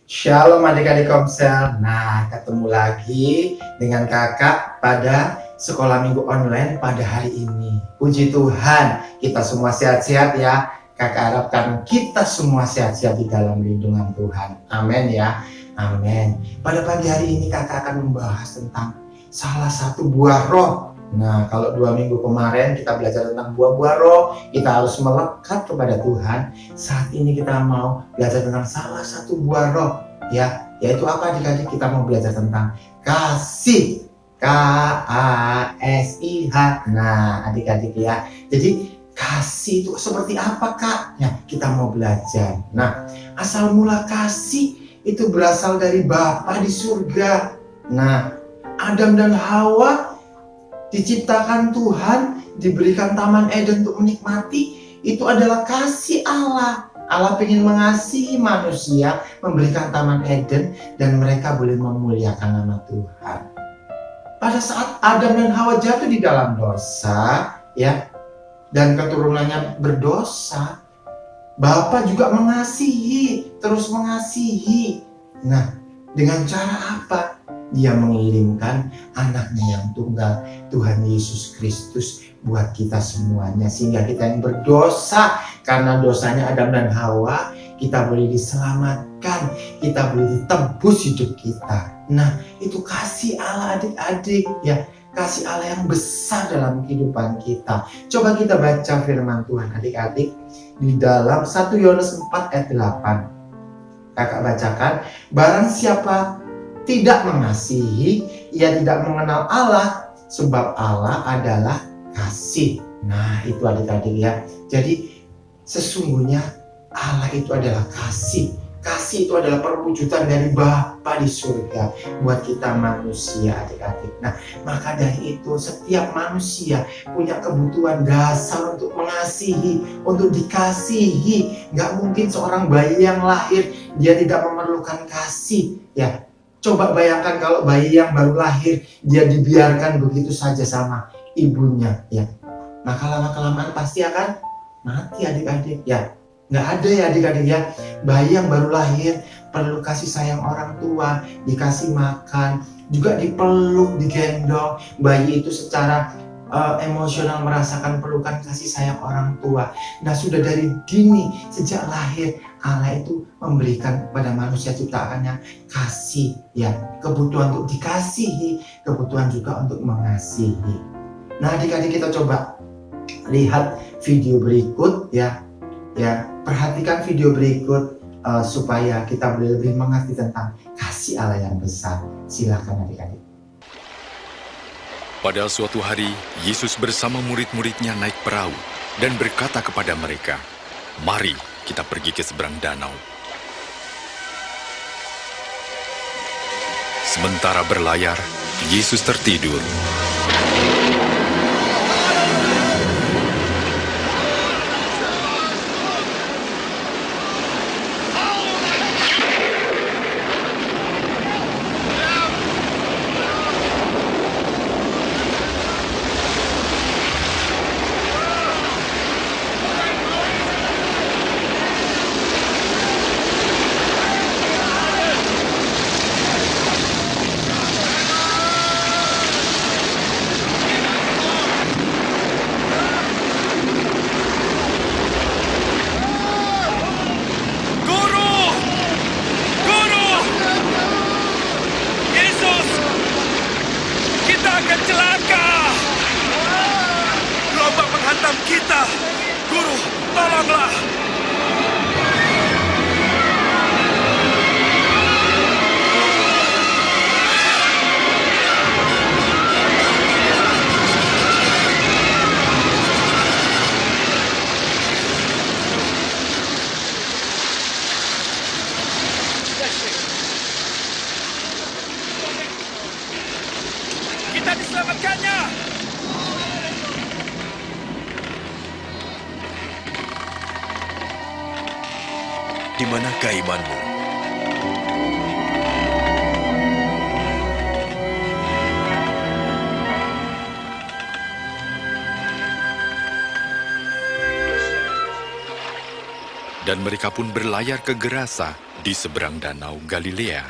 Shalom adik-adik Komsel. Nah, ketemu lagi dengan kakak pada sekolah minggu online pada hari ini. Puji Tuhan, kita semua sehat-sehat ya. Kakak harapkan kita semua sehat-sehat di dalam lindungan Tuhan. Amin ya. Amin. Pada pagi hari ini kakak akan membahas tentang salah satu buah roh. Nah, kalau 2 minggu kemarin kita belajar tentang buah-buah roh, kita harus melekat kepada Tuhan. Saat ini kita mau belajar tentang salah satu buah roh, ya, yaitu apa adik-adik? Kita mau belajar tentang kasih, K-A-S-I-H. Nah, adik-adik ya, jadi kasih itu seperti apa, Kak? Ya, kita mau belajar. Nah, asal mula kasih itu berasal dari Bapa di surga. Nah, Adam dan Hawa diciptakan Tuhan, diberikan Taman Eden untuk menikmati, itu adalah kasih Allah. Allah ingin mengasihi manusia, memberikan Taman Eden, dan mereka boleh memuliakan nama Tuhan. Pada saat Adam dan Hawa jatuh di dalam dosa, ya, dan keturunannya berdosa, Bapa juga mengasihi, terus mengasihi. Nah, dengan cara apa? Dia mengirimkan anaknya yang tunggal, Tuhan Yesus Kristus, buat kita semuanya. Sehingga kita yang berdosa, karena dosanya Adam dan Hawa, kita boleh diselamatkan, kita boleh ditebus hidup kita. Nah, itu kasih Allah adik-adik ya. Kasih Allah yang besar dalam kehidupan kita. Coba kita baca firman Tuhan adik-adik di dalam 1 Yohanes 4 ayat 8. Kakak bacakan, barang siapa tidak mengasihi, ia tidak mengenal Allah, sebab Allah adalah kasih. Nah, itu adik-adik ya. Jadi sesungguhnya Allah itu adalah kasih. Kasih itu adalah perwujudan dari Bapa di surga buat kita manusia adik-adik. Nah, maka dari itu setiap manusia punya kebutuhan dasar untuk mengasihi, untuk dikasihi. Nggak mungkin seorang bayi yang lahir dia tidak memerlukan kasih ya. Coba bayangkan kalau bayi yang baru lahir dia dibiarkan begitu saja sama ibunya ya. Maka lama-kelamaan pasti akan mati adik-adik ya. Nggak ada ya adik-adik ya. Bayi yang baru lahir perlu kasih sayang orang tua, dikasih makan, juga dipeluk, digendong. Bayi itu secara emosional merasakan pelukan kasih sayang orang tua. Nah, sudah dari dini sejak lahir Allah itu memberikan kepada manusia ciptaannya kasih ya, kebutuhan untuk dikasihi, kebutuhan juga untuk mengasihi. Nah, adik-adik kita coba lihat video berikut ya. Ya, perhatikan video berikut supaya kita boleh lebih mengerti tentang kasih Allah yang besar. Silakan adik-adik. Pada suatu hari, Yesus bersama murid-muridnya naik perahu dan berkata kepada mereka, "Mari kita pergi ke seberang danau." Sementara berlayar, Yesus tertidur. Kita, Guru, tolonglah! Kita diselamatkannya! Di manakah imanmu? Dan mereka pun berlayar ke Gerasa di seberang danau Galilea.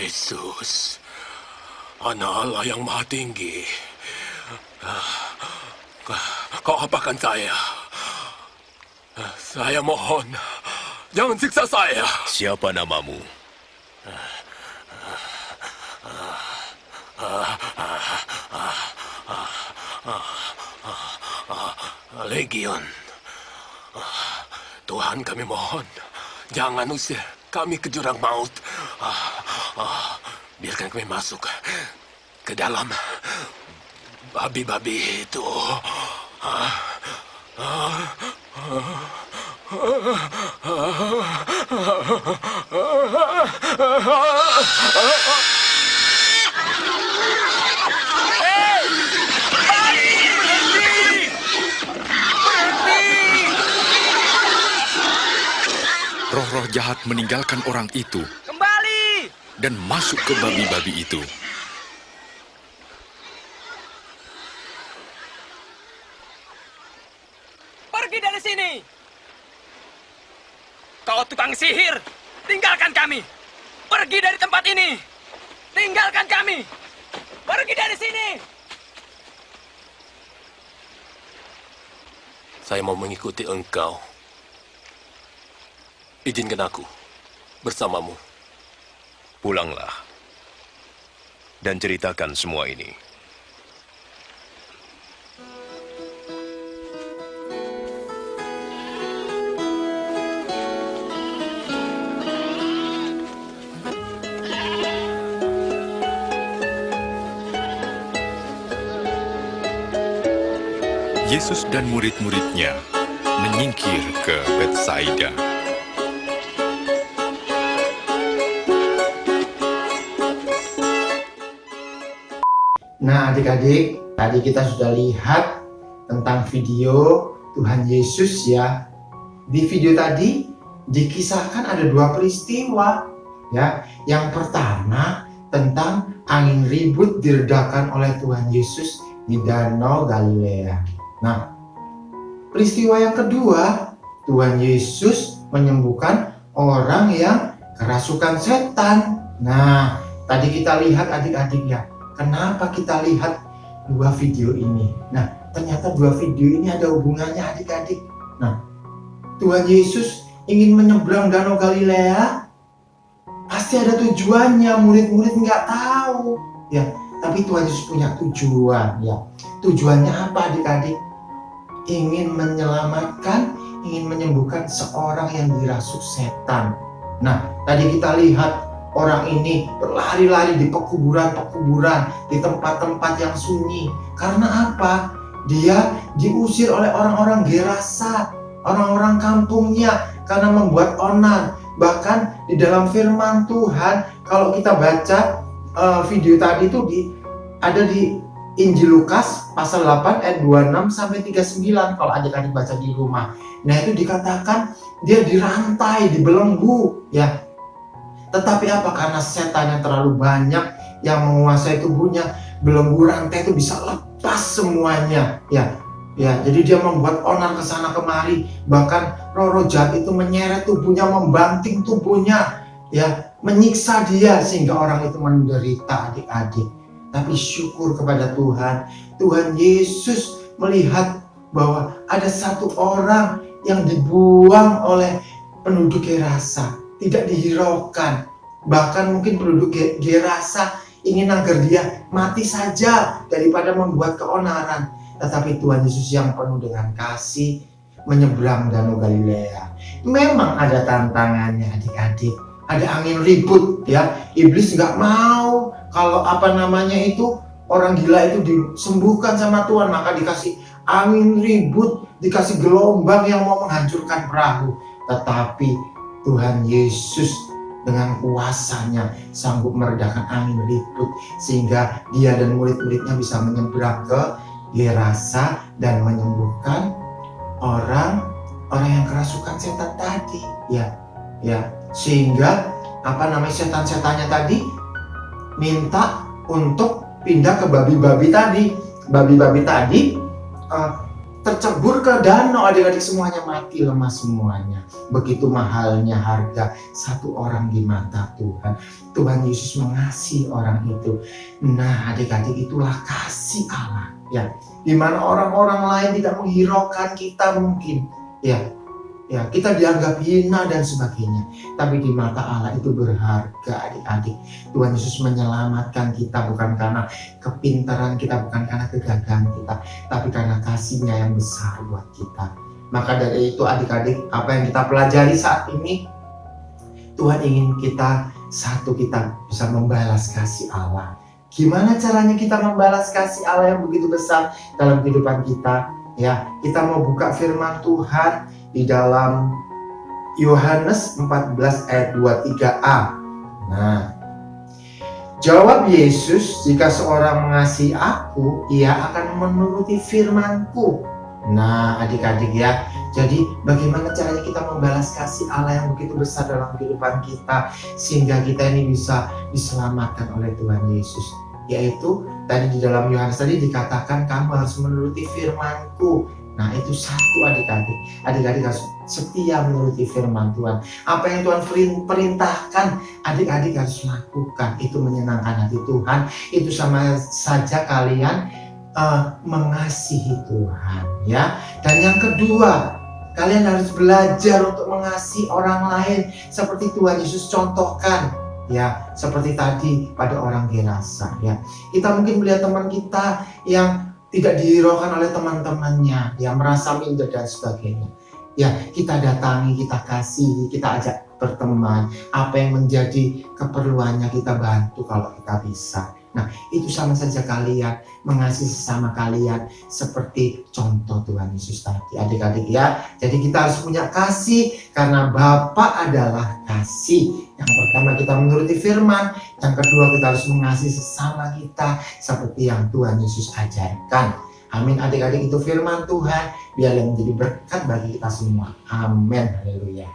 Yesus, Anak Allah yang Maha Tinggi, Kau apakan saya? Saya mohon, jangan siksa saya. Siapa namamu? Legion. Tuhan, kami mohon, jangan usir kami ke jurang maut. Biarkan kami masuk ke dalam babi-babi itu. Roh-roh jahat meninggalkan orang itu Kembali! dan masuk ke babi-babi itu. Pergi dari sini! Kau tukang sihir! Tinggalkan kami! Pergi dari tempat ini! Tinggalkan kami! Pergi dari sini! Saya mau mengikuti engkau. Izinkan aku bersamamu. Pulanglah dan ceritakan semua ini. Yesus dan murid-muridnya menyingkir ke Betsaida. Nah, adik-adik, tadi kita sudah lihat tentang video Tuhan Yesus ya. Di video tadi dikisahkan ada dua peristiwa ya. Yang pertama tentang angin ribut diredakan oleh Tuhan Yesus di Danau Galilea. Nah, peristiwa yang kedua, Tuhan Yesus menyembuhkan orang yang kerasukan setan. Nah, tadi kita lihat adik-adik ya. Kenapa kita lihat dua video ini? Nah, ternyata dua video ini ada hubungannya adik-adik. Nah, Tuhan Yesus ingin menyeberang Danau Galilea. Pasti ada tujuannya, murid-murid nggak tahu. Ya, tapi Tuhan Yesus punya tujuan. Ya, tujuannya apa adik-adik? Ingin menyelamatkan, ingin menyembuhkan seorang yang dirasuk setan. Nah, tadi kita lihat orang ini berlari-lari di pekuburan-pekuburan, di tempat-tempat yang sunyi. Karena apa? Dia diusir oleh orang-orang Gerasa, orang-orang kampungnya, karena membuat onar. Bahkan di dalam firman Tuhan, kalau kita baca video tadi itu ada di Injil Lukas pasal 8 ayat 26 sampai 39 kalau adik-adik baca di rumah. Nah, itu dikatakan dia dirantai, dibelenggu, ya. Tetapi apa? Karena setan yang terlalu banyak yang menguasai tubuhnya, belenggu rantai itu bisa lepas semuanya, ya. Ya, jadi dia membuat onar ke sana kemari, bahkan roh-roh jahat itu menyeret tubuhnya, membanting tubuhnya, ya, menyiksa dia sehingga orang itu menderita adik-adik. Tapi syukur kepada Tuhan, Tuhan Yesus melihat bahwa ada satu orang yang dibuang oleh penduduk Gerasa, tidak dihiraukan. Bahkan mungkin penduduk Gerasa ingin agar dia mati saja daripada membuat keonaran. Tetapi Tuhan Yesus yang penuh dengan kasih menyeberang Danau Galilea. Memang ada tantangannya adik-adik. Ada angin ribut ya. Iblis nggak mau kalau orang gila itu disembuhkan sama Tuhan. Maka dikasih angin ribut, dikasih gelombang yang mau menghancurkan perahu. Tetapi Tuhan Yesus dengan kuasanya sanggup meredakan angin ribut sehingga dia dan murid-muridnya bisa menyeberang ke Gerasa dan menyembuhkan orang yang kerasukan setan tadi, sehingga setan-setannya tadi minta untuk pindah ke babi-babi tadi. Babi-babi tadi tercebur ke danau, adik-adik semuanya mati lemas semuanya. Begitu mahalnya harga satu orang di mata Tuhan. Tuhan Yesus mengasihi orang itu. Nah, adik-adik, itulah kasih Allah, di mana orang-orang lain tidak menghiraukan kita mungkin, kita dianggap hina dan sebagainya. Tapi di mata Allah itu berharga, adik-adik. Tuhan Yesus menyelamatkan kita bukan karena kepintaran kita, bukan karena kegagahan kita, tapi karena kasih-Nya yang besar buat kita. Maka dari itu adik-adik, apa yang kita pelajari saat ini, Tuhan ingin kita bisa membalas kasih Allah. Gimana caranya kita membalas kasih Allah yang begitu besar dalam kehidupan kita? Kita mau buka firman Tuhan di dalam Yohanes 14 ayat 23a. Nah, jawab Yesus, jika seorang mengasihi aku, ia akan menuruti firman-Ku. Nah, adik-adik jadi bagaimana caranya kita membalas kasih Allah yang begitu besar dalam kehidupan kita sehingga kita ini bisa diselamatkan oleh Tuhan Yesus? Yaitu tadi di dalam Yohanes tadi dikatakan kamu harus menuruti firman-Ku. Nah, itu satu, adik-adik. Adik-adik harus setia menuruti firman Tuhan. Apa yang Tuhan perintahkan, adik-adik harus lakukan. Itu menyenangkan hati Tuhan. Itu sama saja kalian mengasihi Tuhan, Dan yang kedua, kalian harus belajar untuk mengasihi orang lain seperti Tuhan Yesus contohkan, seperti tadi pada orang Gerasa, Kita mungkin melihat teman kita yang tidak dihiraukan oleh teman-temannya, merasa minder dan sebagainya. Kita datangi, kita kasihi, kita ajak berteman. Apa yang menjadi keperluannya kita bantu kalau kita bisa. Nah, itu sama saja kalian mengasihi sesama kalian seperti contoh Tuhan Yesus tadi, adik-adik Jadi kita harus punya kasih karena Bapa adalah kasih. Yang pertama kita menuruti firman, yang kedua kita harus mengasihi sesama kita seperti yang Tuhan Yesus ajarkan. Amin, adik-adik, itu firman Tuhan, biarlah menjadi berkat bagi kita semua. Amin, haleluya.